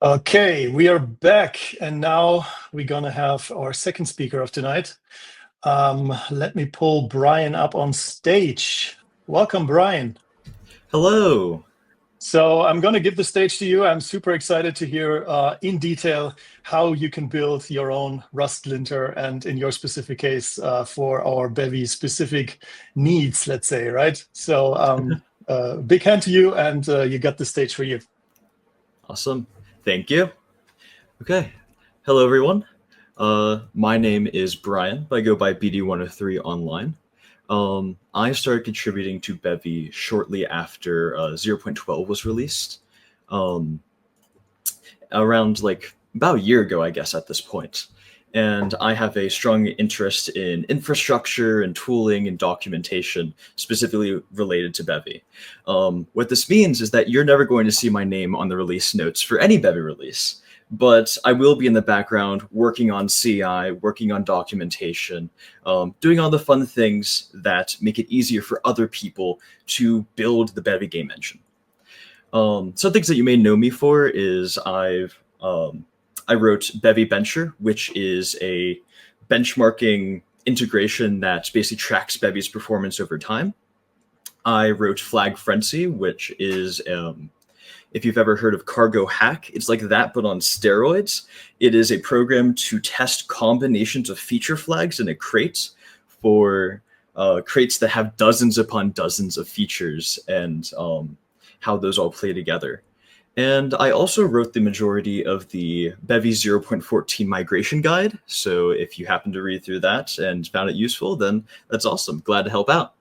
Okay, we are back, and now we're gonna have our second speaker of tonight. Let me pull Bryan up on stage. Welcome, Bryan. Hello. So I'm going to give the stage to you. I'm super excited to hear in detail how you can build your own Rust linter, and in your specific case, for our Bevy specific needs, let's say, right? So big hand to you, and you got the stage for you. Awesome. Thank you. Okay. Hello, everyone. My name is Bryan. I go by BD103 online. I started contributing to Bevy shortly after 0.12 was released. Um, Around about a year ago, I guess, at this point. And I have a strong interest in infrastructure and tooling and documentation, specifically related to Bevy. What this means is that you're never going to see my name on the release notes for any Bevy release, but I will be in the background working on CI, working on documentation, doing all the fun things that make it easier for other people to build the Bevy game engine. Some things that you may know me for is I wrote Bevy Bencher, which is a benchmarking integration that basically tracks Bevy's performance over time. I wrote Flag Frenzy, which is, if you've ever heard of Cargo Hack, it's like that, but on steroids. It is a program to test combinations of feature flags in a crate for crates that have dozens upon dozens of features, and how those all play together. And I also wrote the majority of the Bevy 0.14 migration guide. So if you happen to read through that and found it useful, then that's awesome. Glad to help out.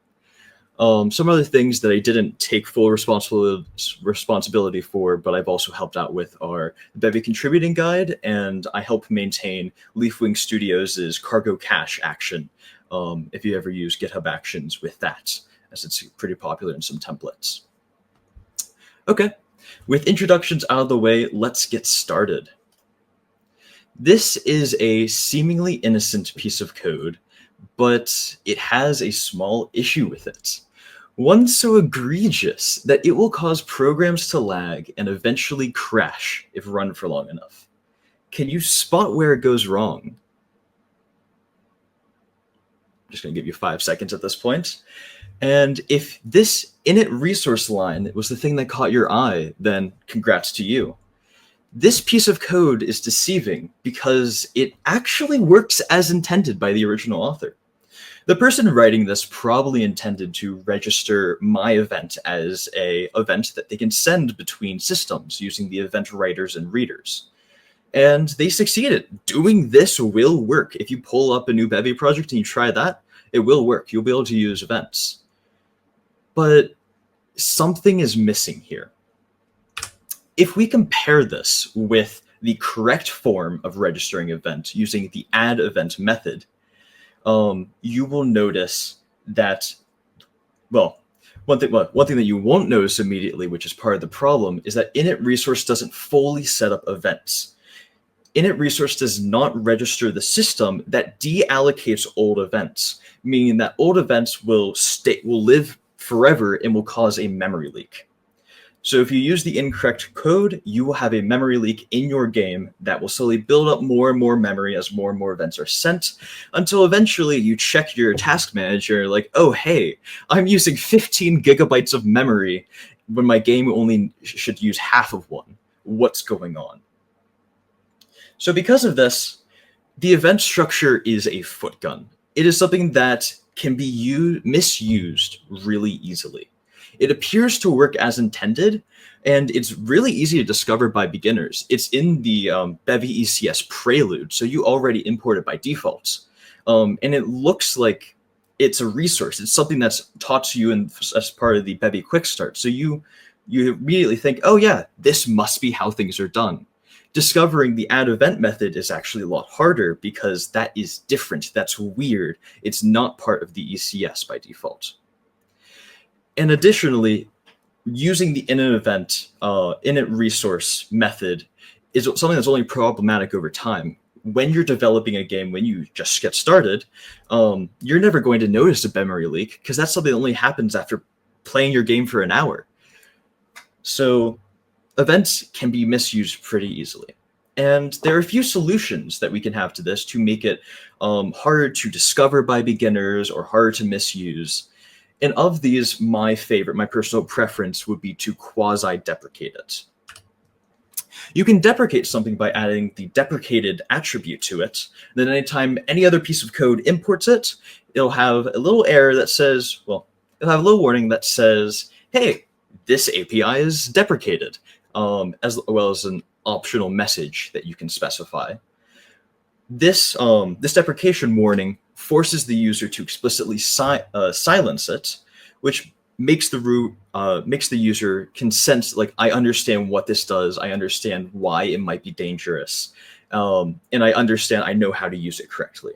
Some other things that I didn't take full responsibility for, but I've also helped out with, are the Bevy contributing guide, and I help maintain Leafwing Studios' cargo cache action. If you ever use GitHub Actions with that, as it's pretty popular in some templates. Okay, with introductions out of the way, let's get started. This is a seemingly innocent piece of code, but it has a small issue with it. One so egregious that it will cause programs to lag and eventually crash if run for long enough. Can you spot where it goes wrong? I'm just going to give you 5 seconds at this point. And if this init resource line was the thing that caught your eye, then congrats to you. This piece of code is deceiving because it actually works as intended by the original author. The person writing this probably intended to register my event as an event that they can send between systems using the event writers and readers. And they succeeded. Doing this will work. If you pull up a new Bevy project and you try that, it will work. You'll be able to use events. But something is missing here. If we compare this with the correct form of registering event using the add event method, you will notice that, well, one thing that you won't notice immediately, which is part of the problem, is that init resource doesn't fully set up events. Init resource does not register the system that deallocates old events, meaning that old events will live forever and will cause a memory leak. So if you use the incorrect code, you will have a memory leak in your game that will slowly build up more and more memory as more and more events are sent, until eventually you check your task manager like, oh, hey, I'm using 15 gigabytes of memory when my game only should use half of one. What's going on? So because of this, the event structure is a foot gun. It is something that can be misused really easily. It appears to work as intended, and it's really easy to discover by beginners. It's in the Bevy ECS prelude, so you already import it by default. And it looks like it's a resource. It's something that's taught to you as part of the Bevy Quick Start. So you immediately think, oh yeah, this must be how things are done. Discovering the add event method is actually a lot harder because that is different. That's weird. It's not part of the ECS by default. And additionally, using the init resource method is something that's only problematic over time. When you're developing a game, when you just get started, you're never going to notice a memory leak because that's something that only happens after playing your game for an hour. So events can be misused pretty easily. And there are a few solutions that we can have to this to make it harder to discover by beginners or harder to misuse. And of these, my favorite, my personal preference would be to quasi-deprecate it. You can deprecate something by adding the deprecated attribute to it. Then anytime any other piece of code imports it, it'll have a little error that says, well, it'll have a little warning that says, hey, this API is deprecated, as well as an optional message that you can specify. This deprecation warning forces the user to explicitly silence it, which makes the user consent, like, I understand what this does, I understand why it might be dangerous, and I know how to use it correctly.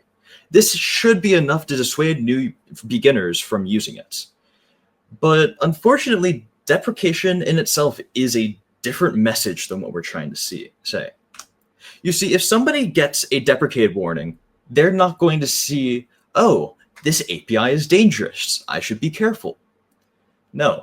This should be enough to dissuade new beginners from using it. But unfortunately, deprecation in itself is a different message than what we're trying to say. You see, if somebody gets a deprecated warning, they're not going to see, oh, this API is dangerous, I should be careful. No.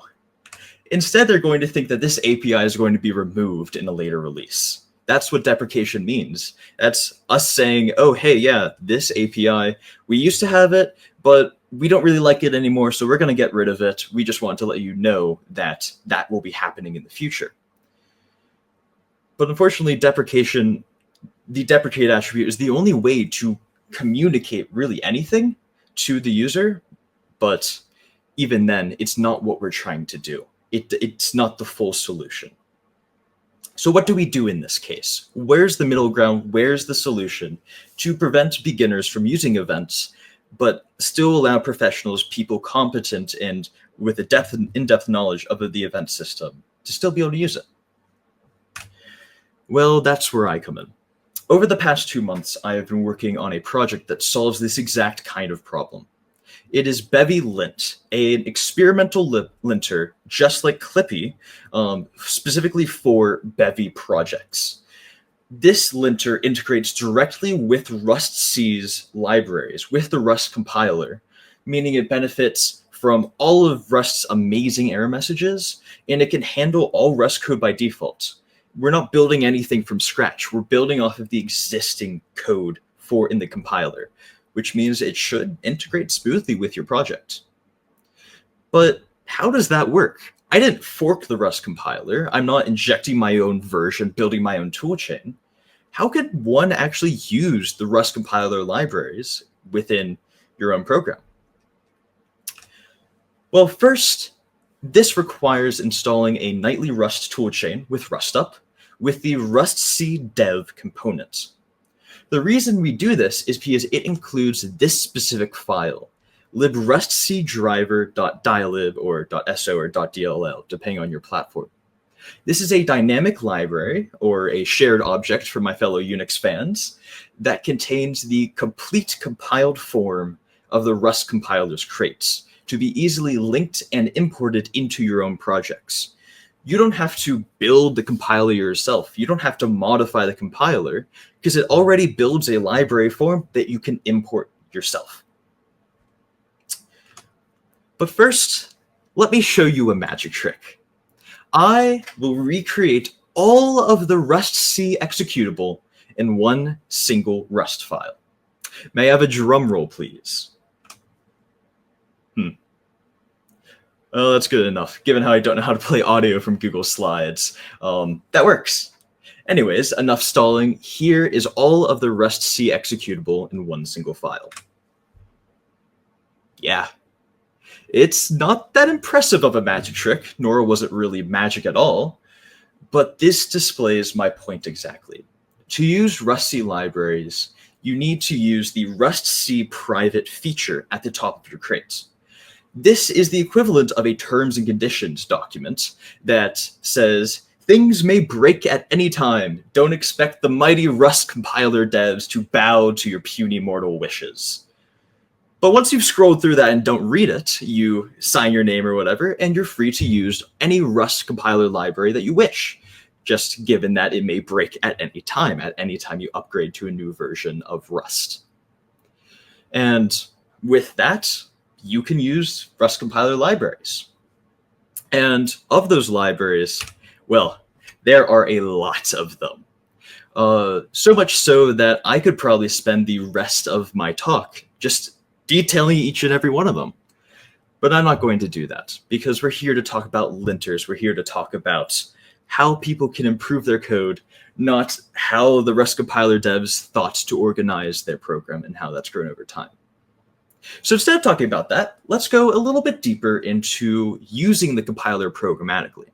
Instead, they're going to think that this API is going to be removed in a later release. That's what deprecation means. That's us saying, oh, hey, yeah, this API, we used to have it, but we don't really like it anymore, so we're going to get rid of it. We just want to let you know that that will be happening in the future. But unfortunately, the deprecated attribute is the only way to communicate really anything to the user, but even then, it's not what we're trying to do. It's not the full solution. So what do we do in this case? Where's the middle ground? Where's the solution to prevent beginners from using events, but still allow professionals, people competent and with a in-depth knowledge of the event system, to still be able to use it? Well, that's where I come in. Over the past 2 months, I have been working on a project that solves this exact kind of problem. It is Bevy Lint, an experimental linter, just like Clippy, specifically for Bevy projects. This linter integrates directly with Rust-C's libraries, with the Rust compiler, meaning it benefits from all of Rust's amazing error messages, and it can handle all Rust code by default. We're not building anything from scratch. We're building off of the existing code in the compiler, which means it should integrate smoothly with your project. But how does that work? I didn't fork the Rust compiler. I'm not injecting my own version, building my own toolchain. How could one actually use the Rust compiler libraries within your own program? Well, first, this requires installing a nightly Rust toolchain with RustUp with the Rust-C dev component. The reason we do this is because it includes this specific file, librustcdriver.dylib or .so or .dll, depending on your platform. This is a dynamic library, or a shared object for my fellow Unix fans, that contains the complete compiled form of the Rust compiler's crates to be easily linked and imported into your own projects. You don't have to build the compiler yourself. You don't have to modify the compiler because it already builds a library form that you can import yourself. But first, let me show you a magic trick. I will recreate all of the Rust-C executable in one single Rust file. May I have a drum roll, please? Oh, that's good enough, given how I don't know how to play audio from Google Slides. That works. Anyways, enough stalling. Here is all of the Rust-C executable in one single file. Yeah. It's not that impressive of a magic trick, nor was it really magic at all, but this displays my point exactly. To use Rust-C libraries, you need to use the Rust-C private feature at the top of your crates. This is the equivalent of a terms and conditions document that says, things may break at any time. Don't expect the mighty Rust compiler devs to bow to your puny mortal wishes. But once you've scrolled through that and don't read it, you sign your name or whatever, and you're free to use any Rust compiler library that you wish, just given that it may break at any time you upgrade to a new version of Rust. And with that, you can use Rust compiler libraries. And of those libraries, well, There are a lot of them. So much so that I could probably spend the rest of my talk just detailing each and every one of them. But I'm not going to do that, because we're here to talk about linters. We're here to talk about how people can improve their code, not how the Rust compiler devs thought to organize their program and how that's grown over time. So instead of talking about that, let's go a little bit deeper into using the compiler programmatically.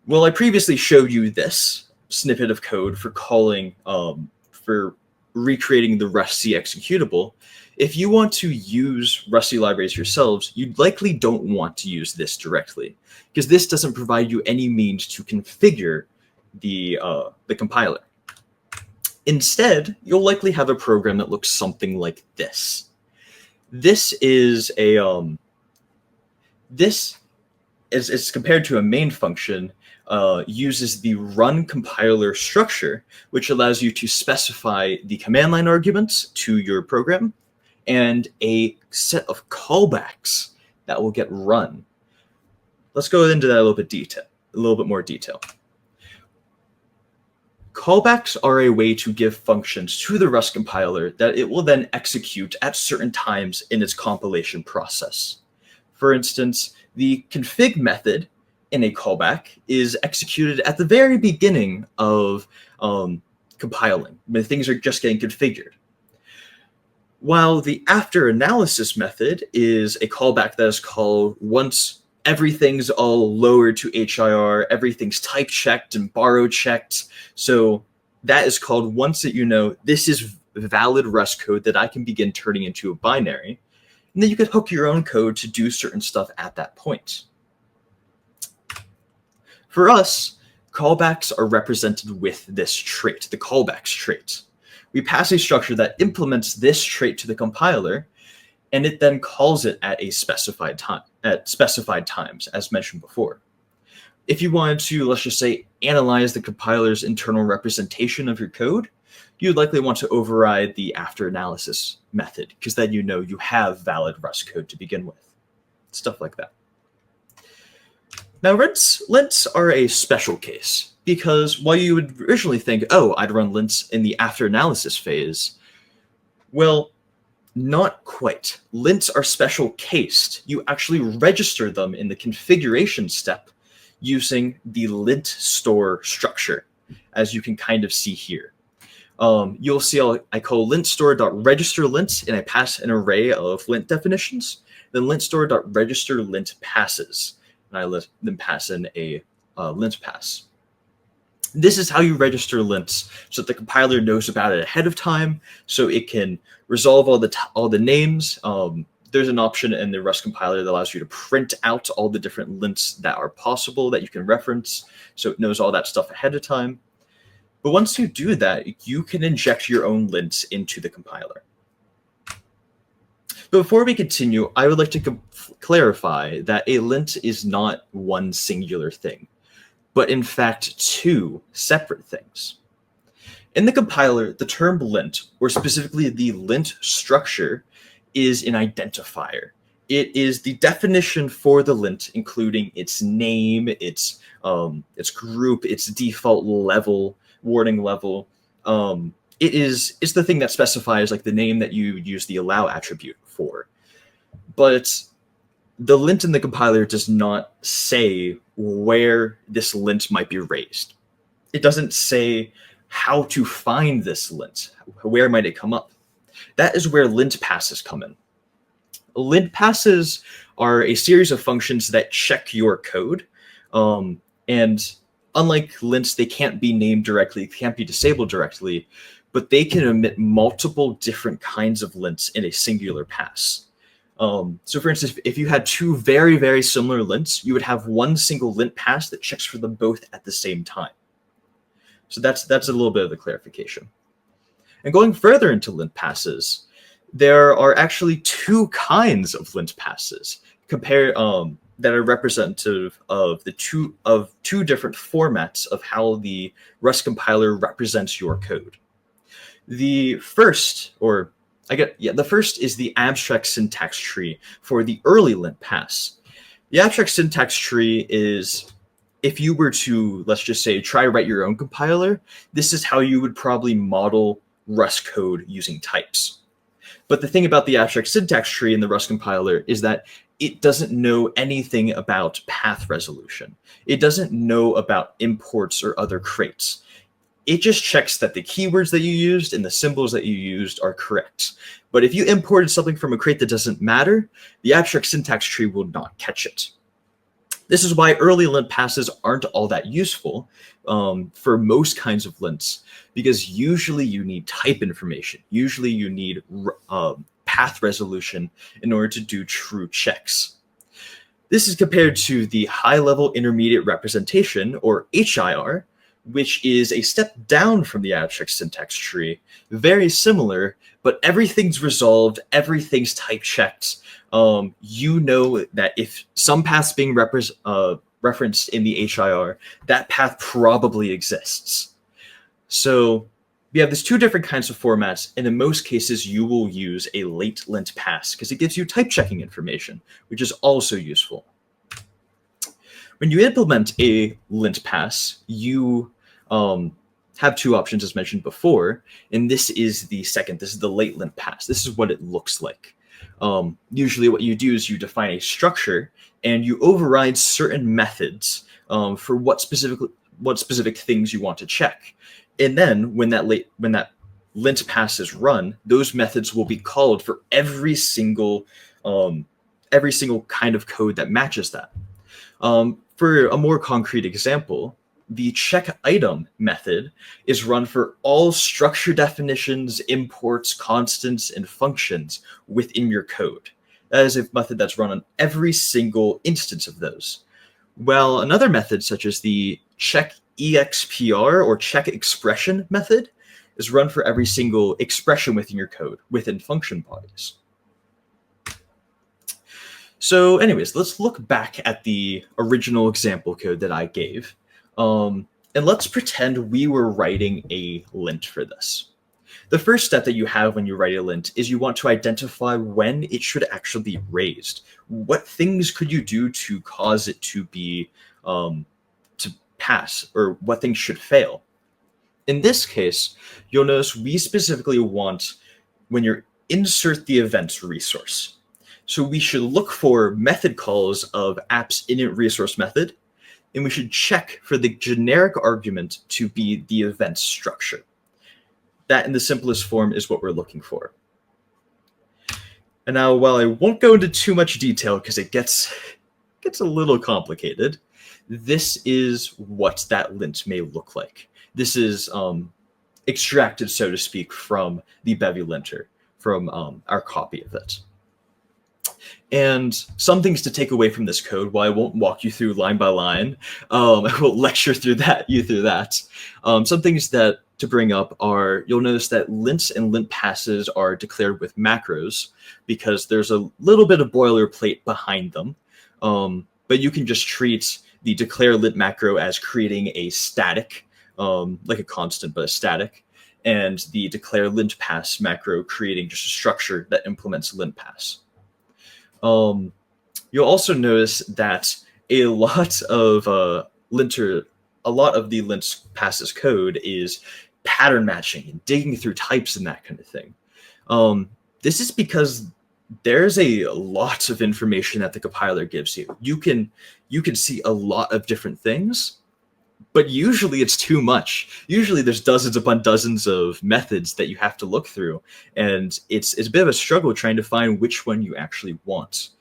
Well, I previously showed you this snippet of code for calling, for recreating the Rust-C executable. If you want to use Rust-C libraries yourselves, you likely don't want to use this directly, because this doesn't provide you any means to configure the compiler. Instead, you'll likely have a program that looks something like this. This is a this is compared to a main function, uses the run compiler structure, which allows you to specify the command line arguments to your program and a set of callbacks that will get run. Let's go into that a little bit more detail. Callbacks are a way to give functions to the Rust compiler that it will then execute at certain times in its compilation process. For instance, the config method in a callback is executed at the very beginning of compiling, when things are just getting configured. While the after analysis method is a callback that is called once everything's all lowered to HIR, everything's type checked and borrow checked. So that is called once that you know this is valid Rust code that I can begin turning into a binary. And then you could hook your own code to do certain stuff at that point. For us, callbacks are represented with this trait, the callbacks trait. We pass a structure that implements this trait to the compiler, and it then calls it at a specified time, at specified times, as mentioned before. If you wanted to, let's just say, analyze the compiler's internal representation of your code, you'd likely want to override the after analysis method, because then you know you have valid Rust code to begin with. Stuff like that. Now, lints are a special case, because while you would originally think, oh, I'd run lints in the after analysis phase, well, not quite. Lints are special cased. You actually register them in the configuration step using the lint store structure, as you can kind of see here. You'll see I call lint store.register lints, and I pass an array of lint definitions. Then lint store.register lint passes, and I then pass in a lint pass. This is how you register lints, so that the compiler knows about it ahead of time, so it can resolve all the names. There's an option in the Rust compiler that allows you to print out all the different lints that are possible that you can reference, so it knows all that stuff ahead of time. But once you do that, you can inject your own lints into the compiler. But before we continue, I would like to clarify that a lint is not one singular thing, but in fact two separate things. In the compiler, the term lint, or specifically the lint structure, is an identifier. It is the definition for the lint, including its name, its group, its default level, warning level. It's the thing that specifies like the name that you use the allow attribute for. But the lint in the compiler does not say where this lint might be raised. It doesn't say how to find this lint. Where might it come up? That is where lint passes come in. Lint passes are a series of functions that check your code. And unlike lints, they can't be named directly, can't be disabled directly, but they can emit multiple different kinds of lints in a singular pass. So for instance, if you had two very, very similar lints, you would have one single lint pass that checks for them both at the same time. So that's a little bit of the clarification. And going further into lint passes, there are actually two kinds of lint passes that are representative of two different formats of how the Rust compiler represents your code. The first is the abstract syntax tree for the early lint pass. The abstract syntax tree is if you were to, let's just say, try to write your own compiler, this is how you would probably model Rust code using types. But the thing about the abstract syntax tree in the Rust compiler is that it doesn't know anything about path resolution. It doesn't know about imports or other crates. It just checks that the keywords that you used and the symbols that you used are correct. But if you imported something from a crate that doesn't matter, the abstract syntax tree will not catch it. This is why early lint passes aren't all that useful for most kinds of lints, because usually you need type information. Usually you need path resolution in order to do true checks. This is compared to the high-level intermediate representation, or HIR, which is a step down from the abstract syntax tree. Very similar, but everything's resolved, everything's type checked. You know that if some path's being referenced in the HIR, that path probably exists. So we have these two different kinds of formats, and in most cases you will use a late lint pass because it gives you type checking information, which is also useful. When you implement a lint pass, you have two options as mentioned before, and this is the second. This is the late lint pass. This is what it looks like. Usually what you do is you define a structure and you override certain methods for what specific things you want to check. And then when that lint pass is run, those methods will be called for every single kind of code that matches that. For a more concrete example, the check item method is run for all structure definitions, imports, constants, and functions within your code. That is a method that's run on every single instance of those. While another method, such as the check expr or check expression method, is run for every single expression within your code, within function bodies. So anyways, let's look back at the original example code that I gave. And let's pretend we were writing a lint for this. The first step that you have when you write a lint is you want to identify when it should actually be raised. What things could you do to cause it to be to pass, or what things should fail? In this case, you'll notice we specifically want when you insert the events resource. So we should look for method calls of app's init resource method, and we should check for the generic argument to be the event structure. That in the simplest form is what we're looking for. And now, while I won't go into too much detail because it gets a little complicated, this is what that lint may look like. This is extracted, so to speak, from the Bevy Linter, from our copy of it. And some things to take away from this code, while I won't walk you through line by line, I will lecture through that. Some things that to bring up are, you'll notice that lints and lint passes are declared with macros because there's a little bit of boilerplate behind them. But you can just treat the declare lint macro as creating a static, like a constant, but a static, and the declare lint pass macro creating just a structure that implements lint pass. You'll also notice that a lot of the lint passes code is pattern matching and digging through types and that kind of thing. This is because there's a lot of information that the compiler gives you. You can see a lot of different things, but usually it's too much. Usually there's dozens upon dozens of methods that you have to look through, and it's a bit of a struggle trying to find which one you actually want.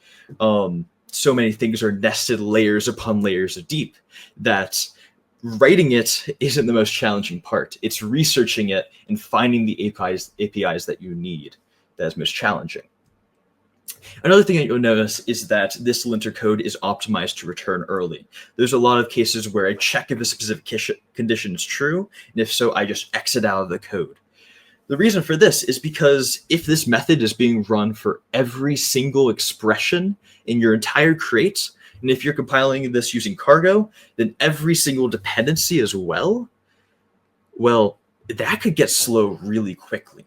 So many things are nested layers upon layers of deep that writing it isn't the most challenging part. It's researching it and finding the APIs that you need that is most challenging. Another thing that you'll notice is that this linter code is optimized to return early. There's a lot of cases where I check if a specific condition is true, and if so, I just exit out of the code. The reason for this is because if this method is being run for every single expression in your entire crate, and if you're compiling this using cargo, then every single dependency as well, that could get slow really quickly.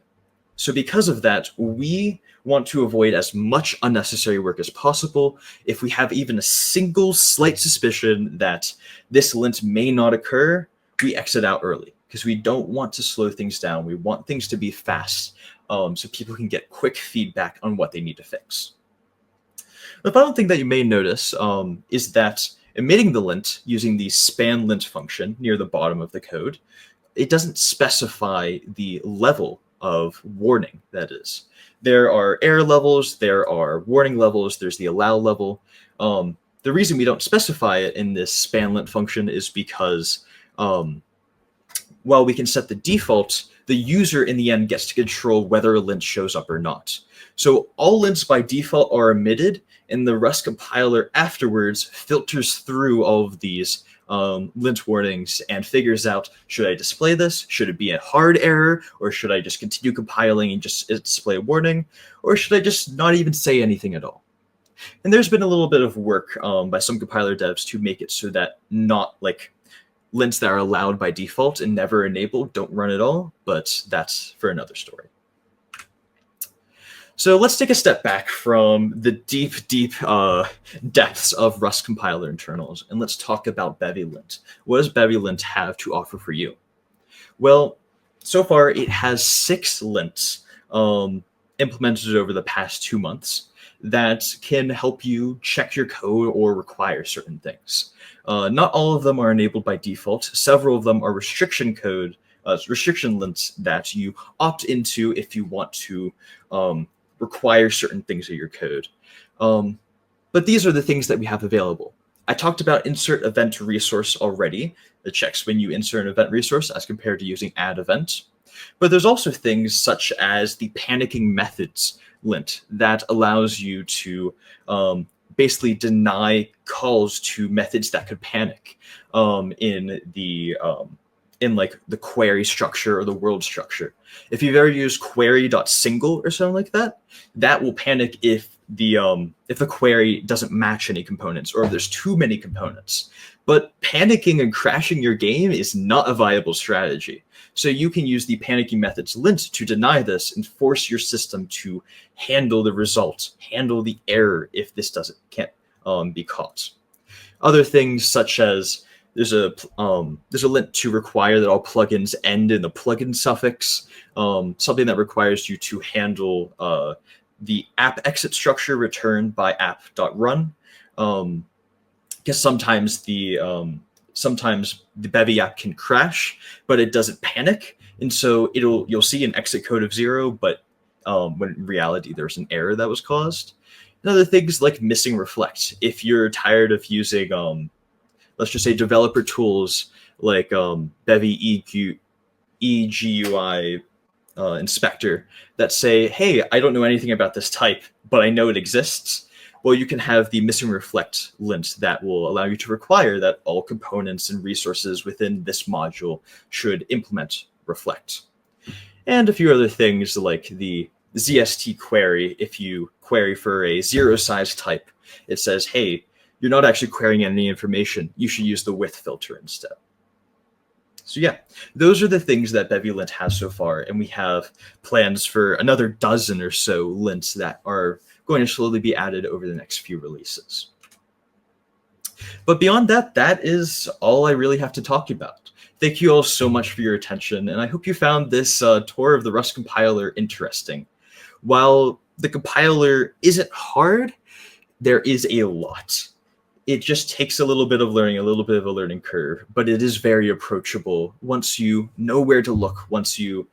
So because of that, we want to avoid as much unnecessary work as possible. If we have even a single slight suspicion that this lint may not occur, we exit out early because we don't want to slow things down. We want things to be fast, so people can get quick feedback on what they need to fix. The final thing that you may notice is that emitting the lint using the span lint function near the bottom of the code, it doesn't specify the level of warning, that is. There are error levels, there are warning levels, there's the allow level. The reason we don't specify it in this span lint function is because while we can set the default, the user in the end gets to control whether a lint shows up or not. So all lints by default are emitted, and the Rust compiler afterwards filters through all of these lint warnings and figures out, should I display this? Should it be a hard error? Or should I just continue compiling and just display a warning? Or should I just not even say anything at all? And there's been a little bit of work by some compiler devs to make it so that not like lints that are allowed by default and never enabled don't run at all, but that's for another story. So let's take a step back from the deep depths of Rust compiler internals, and let's talk about Bevy Lint. What does Bevy Lint have to offer for you? Well, so far it has 6 lints implemented over the past 2 months that can help you check your code or require certain things. Not all of them are enabled by default. Several of them are restriction lints that you opt into if you want to require certain things of your code. But these are the things that we have available. I talked about insert event resource already. It checks when you insert an event resource as compared to using add event. But there's also things such as the panicking methods lint that allows you to basically deny calls to methods that could panic in like the query structure or the world structure. If you've ever used query.single or something like that, that will panic if the query doesn't match any components or if there's too many components. But panicking and crashing your game is not a viable strategy. So you can use the panicking methods lint to deny this and force your system to handle the result, handle the error if this can't be caught. Other things such as there's a lint to require that all plugins end in the plugin suffix, something that requires you to handle the app exit structure returned by app.run. Because sometimes the Bevy app can crash, but it doesn't panic, and so you'll see an exit code of 0, but when in reality there's an error that was caused. And other things like missing reflect. If you're tired of using let's just say developer tools like Bevy EGUI inspector that say, hey, I don't know anything about this type, but I know it exists. Well, you can have the missing reflect lint that will allow you to require that all components and resources within this module should implement reflect. And a few other things like the ZST query. If you query for a 0 size type, it says, hey, you're not actually querying any information. You should use the width filter instead. So yeah, those are the things that Bevy Lint has so far, and we have plans for another dozen or so lints that are going to slowly be added over the next few releases. But beyond that, that is all I really have to talk about. Thank you all so much for your attention, and I hope you found this tour of the Rust compiler interesting. While the compiler isn't hard, there is a lot. It just takes a little bit of learning, a little bit of a learning curve, but it is very approachable once you know where to look, once you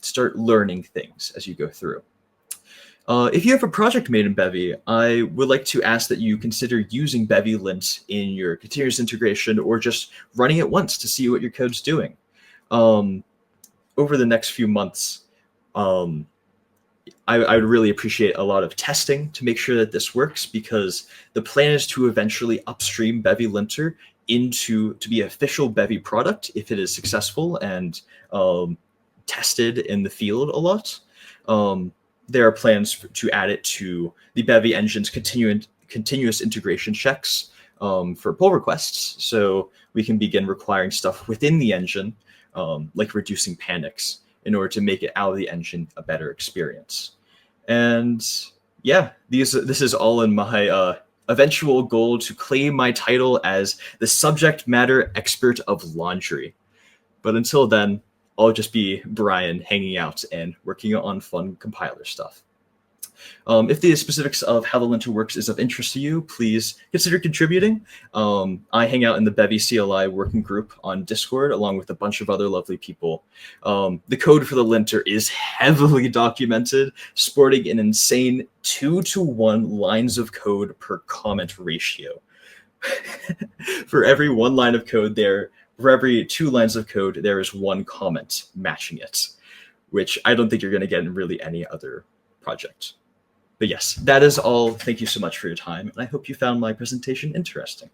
start learning things as you go through. If you have a project made in Bevy, I would like to ask that you consider using Bevy Lint in your continuous integration or just running it once to see what your code's doing. Over the next few months, I would really appreciate a lot of testing to make sure that this works, because the plan is to eventually upstream Bevy Linter to be an official Bevy product if it is successful and tested in the field a lot. There are plans to add it to the Bevy engine's continuous integration checks for pull requests, so we can begin requiring stuff within the engine, like reducing panics. in order to make it out of the engine a better experience. And yeah, this is all in my eventual goal to claim my title as the subject matter expert of laundry. But until then, I'll just be Bryan hanging out and working on fun compiler stuff. If the specifics of how the linter works is of interest to you, please consider contributing. I hang out in the Bevy CLI working group on Discord, along with a bunch of other lovely people. The code for the linter is heavily documented, sporting an insane 2-to-1 lines of code per comment ratio. For every 1 line of code for every 2 lines of code, there is 1 comment matching it, which I don't think you're going to get in really any other project. But yes, that is all. Thank you so much for your time, and I hope you found my presentation interesting.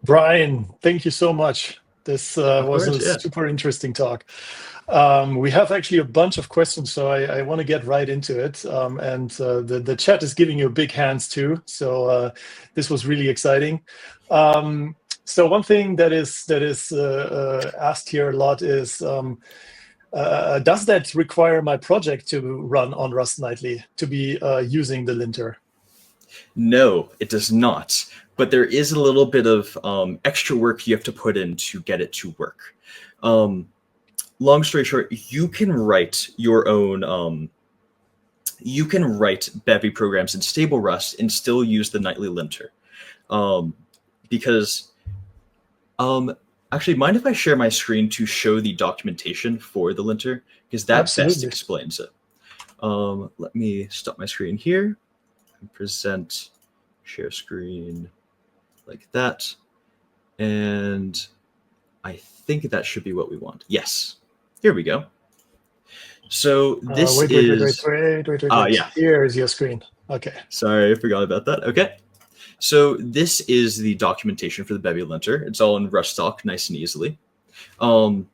Bryan, thank you so much. This was a super interesting talk. We have actually a bunch of questions, so I want to get right into it. And the chat is giving you big hands too. So this was really exciting. So one thing that is asked here a lot is, does that require my project to run on Rust nightly to be using the linter? No, it does not. But there is a little bit of extra work you have to put in to get it to work. Long story short, you can write your own. You can write Bevy programs in stable Rust and still use the nightly linter, because. Actually, mind if I share my screen to show the documentation for the linter? Because that best explains it. Let me stop my screen here and present, share screen like that. And I think that should be what we want. Yes, here we go. So this wait. Yeah. Here is your screen. Okay. Sorry, I forgot about that. Okay. So this is the documentation for the Bevy linter. It's all in Rust doc, nice and easily. And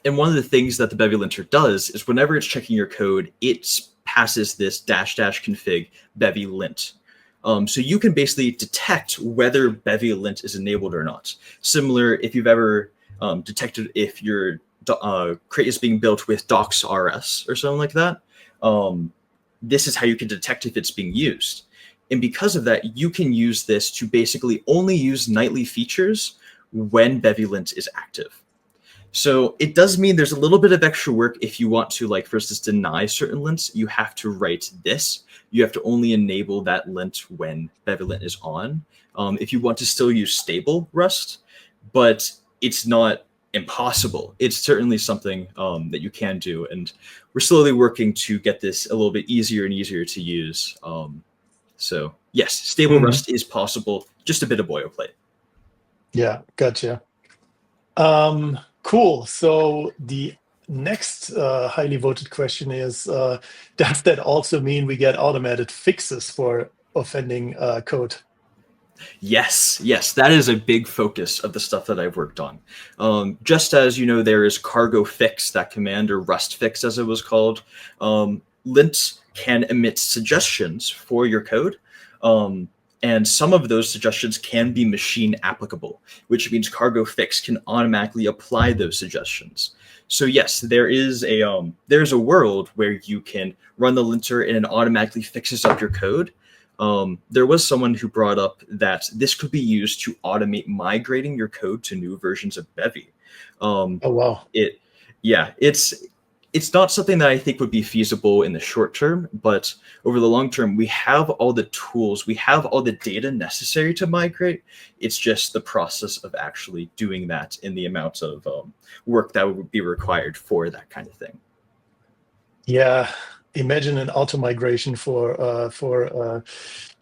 one of the things that the Bevy linter does is whenever it's checking your code, it passes this -- config Bevy lint. So you can basically detect whether Bevy lint is enabled or not. Similar if you've ever detected if your crate is being built with docs.rs or something like that. This is how you can detect if it's being used. And because of that, you can use this to basically only use nightly features when Bevy lint is active. So it does mean there's a little bit of extra work if you want to, like, for instance, deny certain lints. You have to write this. You have to only enable that lint when Bevy lint is on. If you want to still use stable Rust, but it's not impossible. It's certainly something that you can do. And we're slowly working to get this a little bit easier and easier to use. So yes, stable Rust is possible, just a bit of boilerplate. Yeah, gotcha. Cool. So the next highly voted question is, does that also mean we get automated fixes for offending code? Yes, that is a big focus of the stuff that I've worked on. Just as, you know, there is cargo fix, that command, or rust fix as it was called. Lint can emit suggestions for your code. And some of those suggestions can be machine applicable, which means cargo fix can automatically apply those suggestions. So yes, there's a world where you can run the linter and it automatically fixes up your code. There was someone who brought up that this could be used to automate migrating your code to new versions of Bevy. Oh wow! It's not something that I think would be feasible in the short term, but over the long term, we have all the tools, we have all the data necessary to migrate. It's just the process of actually doing that in the amount of work that would be required for that kind of thing. Yeah, imagine an auto migration for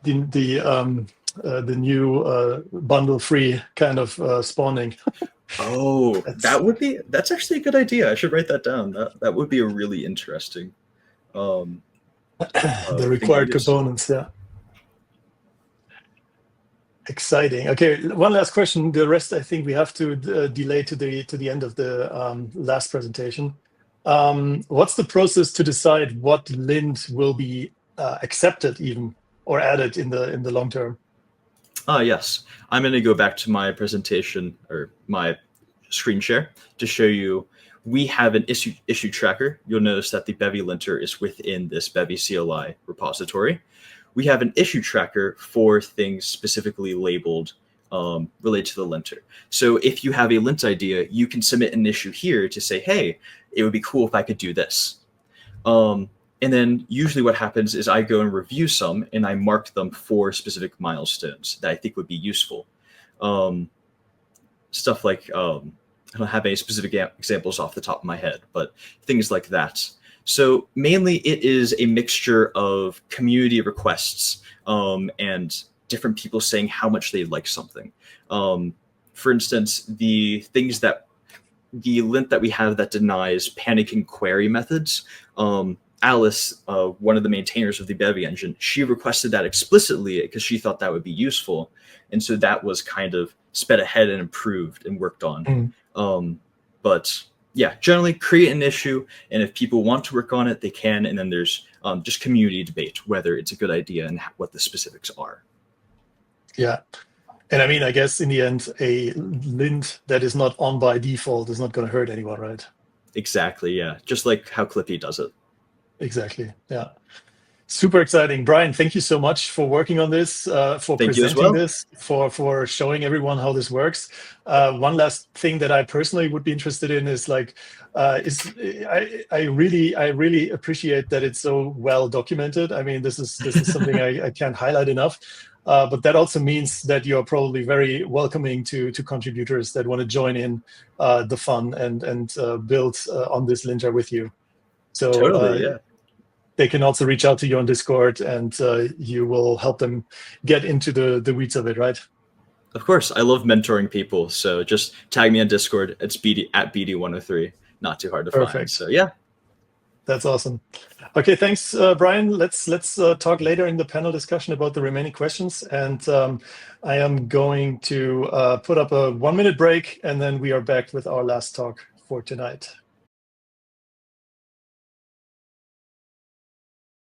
the new bundle free kind of spawning. Oh, that's actually a good idea. I should write that down. That would be a really interesting. The required components, yeah. Exciting. Okay, one last question. The rest I think we have to delay to the end of the last presentation. What's the process to decide what lint will be accepted even or added in the long term? Yes, I'm going to go back to my presentation or my screen share to show you we have an issue tracker. You'll notice that the Bevy Linter is within this Bevy CLI repository. We have an issue tracker for things specifically labeled related to the linter. So if you have a lint idea, you can submit an issue here to say, hey, it would be cool if I could do this. And then usually what happens is I go and review some and I mark them for specific milestones that I think would be useful. Stuff like, I don't have any specific examples off the top of my head, but things like that. So mainly it is a mixture of community requests and different people saying how much they like something. For instance, the lint that we have that denies panicking query methods, Alice, one of the maintainers of the Bevy engine, she requested that explicitly because she thought that would be useful. And so that was kind of sped ahead and improved and worked on. But yeah, generally create an issue, and if people want to work on it, they can. And then there's just community debate, whether it's a good idea and what the specifics are. Yeah. And I mean, I guess in the end, a lint that is not on by default is not going to hurt anyone, right? Exactly. Yeah. Just like how Clippy does it. Exactly. Yeah. Super exciting. Bryan, thank you so much for working on this, for presenting this, for showing everyone how this works. One last thing that I personally would be interested in is like, I really appreciate that it's so well documented. I mean, this is something I can't highlight enough. But that also means that you're probably very welcoming to contributors that want to join in the fun and build on this linter with you. So totally, yeah. They can also reach out to you on Discord, and you will help them get into the weeds of it, right? Of course, I love mentoring people. So just tag me on Discord. It's BD103. Not too hard to find. So yeah. That's awesome. Okay, thanks, Bryan. Let's talk later in the panel discussion about the remaining questions. And I am going to put up a 1-minute break, and then we are back with our last talk for tonight.